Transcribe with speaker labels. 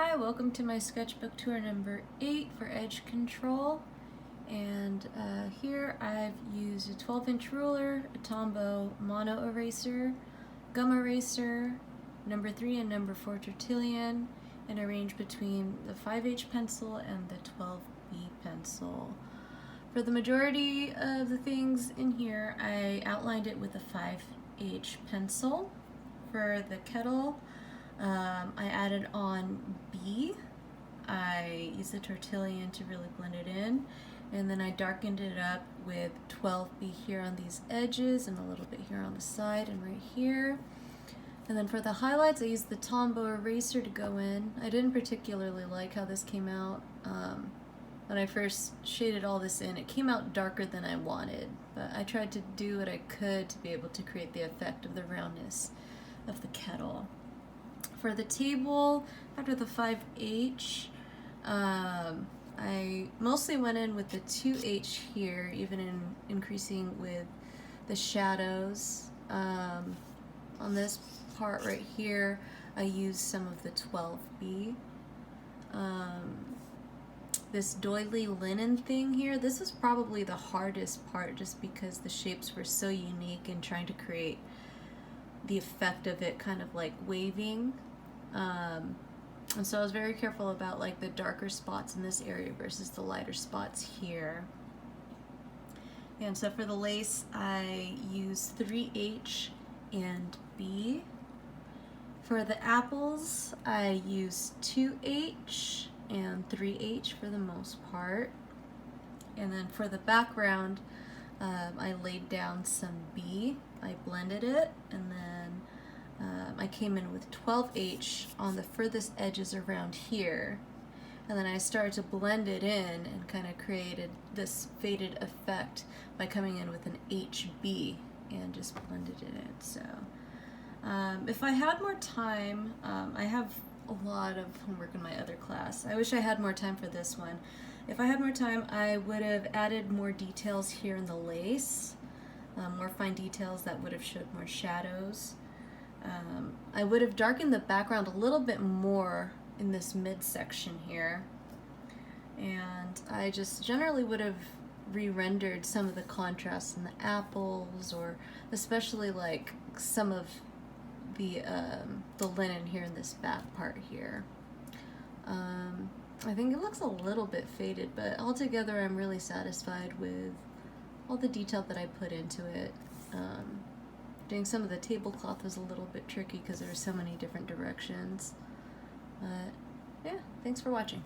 Speaker 1: Hi, welcome to my sketchbook tour number 8 for edge control. And here I've used a 12-inch ruler, a Tombow mono eraser, gum eraser, number 3 and number 4 Tertullian, and arranged between the 5H pencil and the 12B pencil. For the majority of the things in here, I outlined it with a 5H pencil. For the kettle, I added on B. I used the Tertullian to really blend it in, and then I darkened it up with 12B here on these edges and a little bit here on the side and right here. And then for the highlights, I used the Tombow eraser to go in. I didn't particularly like how this came out. When I first shaded all this in, it came out darker than I wanted, but I tried to do what I could to be able to create the effect of the roundness of the kettle. For the table, after the 5H, I mostly went in with the 2H here, even in increasing with the shadows. On this part right here, I used some of the 12B. This doily linen thing here, this was probably the hardest part just because the shapes were so unique and trying to create the effect of it kind of like waving. And so I was very careful about like the darker spots in this area versus the lighter spots here. And so for the lace, I used 3H and B. For the apples, I used 2H and 3H for the most part. And then for the background, I laid down some B. I blended it, and then I came in with 12H on the furthest edges around here, and then I started to blend it in and kind of created this faded effect by coming in with an HB and just blended it in. So if I had more time, I have a lot of homework in my other class. I wish I had more time for this one. If I had more time, I would have added more details here in the lace, more fine details that would have showed more shadows. I would have darkened the background a little bit more in this midsection here, and I just generally would have re-rendered some of the contrasts in the apples, or especially like some of the linen here in this back part here. I think it looks a little bit faded, but altogether I'm really satisfied with all the detail that I put into it. Doing some of the tablecloth was a little bit tricky because there were so many different directions. But yeah, thanks for watching.